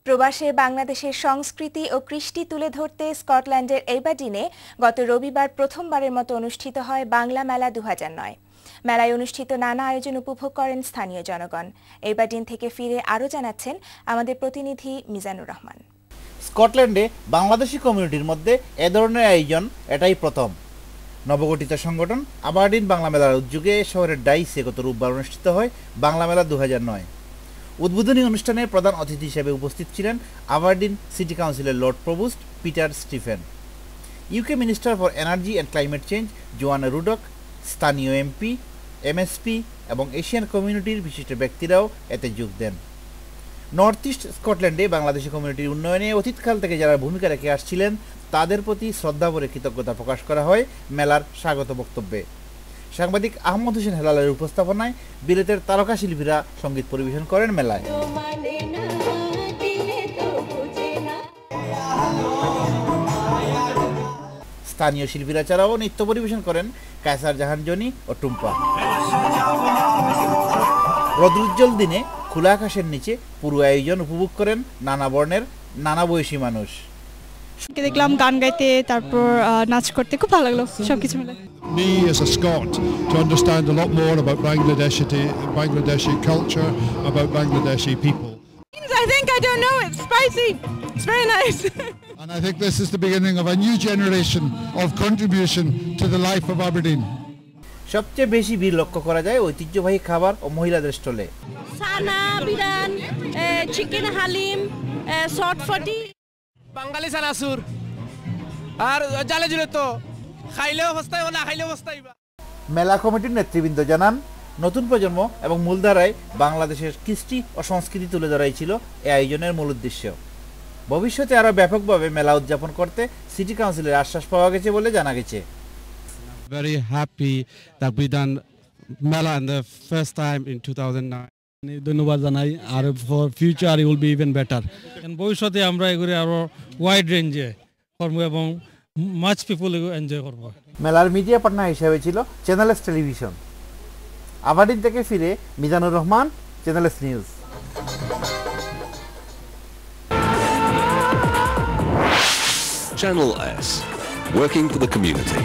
প্রবাসে বাংলাদেশের সংস্কৃতি ও কৃষ্টি তুলে ধরতে স্কটল্যান্ডের এবারডিনে গত রবিবার প্রথমবারের মতো অনুষ্ঠিত হয় বাংলা মেলা 2009। মেলায় অনুষ্ঠিত নানা আয়োজন উপভোগ করেন স্থানীয় জনগণ। এবারডিন থেকে ফিরে আরও জানাচ্ছেন আমাদের প্রতিনিধি মিজানুর রহমান। স্কটল্যান্ডে বাংলাদেশি কমিউনিটির মধ্যে এ ধরনের আয়োজন এটাই প্রথম। নবগঠিত সংগঠন আবারডিন বাংলা মেলার উদ্যোগে শহরের ডাইসে গত রোববার অনুষ্ঠিত হয় বাংলা মেলা 2009। উদ্বোধনী অনুষ্ঠানে প্রধান অতিথি হিসেবে উপস্থিত ছিলেন আবারডিন সিটি কাউন্সিলের Lord provost Peter Stephen, UK minister for energy and climate change জোয়ান রুডক, স্থানীয় এমপি, এমএসপি এবং এশিয়ান কমিউনিটির বিশিষ্ট ব্যক্তিরাও এতে যোগ দেন। নর্থ ইস্ট স্কটল্যান্ডে বাংলাদেশি কমিউনিটির উন্নয়নে অতীতকাল থেকে যারা ভূমিকা রেখে আসছিলেন তাদের প্রতি শ্রদ্ধাভরে কৃতজ্ঞতা প্রকাশ করা হয় মেলার স্বাগত বক্তব্যে। সাংবাদিক আহমদ হোসেন হেলালের উপস্থাপনায় বিলেতের তারকা শিল্পীরা সঙ্গীত পরিবেশন করেন মেলায়। স্থানীয় শিল্পীরা ছাড়াও নৃত্য পরিবেশন করেন কায়সার জাহান জনি ও টুম্পা। রৌদ্রোজ্জ্বল দিনে খোলা আকাশের নিচে পুরো আয়োজন উপভোগ করেন নানা বর্ণের নানা বয়সী মানুষ। দেখলাম গান গাইতে, তারপর নাচ করতে খুব ভালো লাগলো সবকিছু মিলে। Me as a Scot to understand a lot more about Bangladeshi culture, about Bangladeshi people. I think I don't know, it's spicy. It's very nice. And I think this is the beginning of a new generation of contribution to the life of Aberdeen. সবচেয়ে বেশি ভিড় লক্ষ্য করা যায় ঐতিহ্যবাহী খাবার ও মহিলাদের স্টলে। সানা, বিরান, চিকেন হালিম, শর্টফটি, বাঙালি সানাসুর আর জালে জুলে তো খাইলেও হস্তায় না খাইলেও হস্তায়। মেলা কমিটির নেতৃবৃন্দ জানান, নতুন প্রজন্ম এবং মূলধারায় বাংলাদেশের কৃষ্টি ও সংস্কৃতি তুলে ধরাই ছিল এই আয়োজনের মূল উদ্দেশ্য। ভবিষ্যতে আরও ব্যাপকভাবে মেলা উদযাপন করতে সিটি কাউন্সিলের আশ্বাস পাওয়া গেছে বলে জানা গেছে। Very happy that we done Mela in the first time in 2009. ধন্যবাদ জানাই, আর for future it will be even better. ভবিষ্যতে আমরা এগুলো আরো ওয়াইড রেঞ্জে করব এবং মাচ পিপল এনজয় করব। মেলার মিডিয়া পার্টনার হিসেবে ছিল চ্যানেল এস টেলিভিশন। আবারডিন থেকে ফিরে Mizanur Rahman, channel S news. Channel S, working for the community.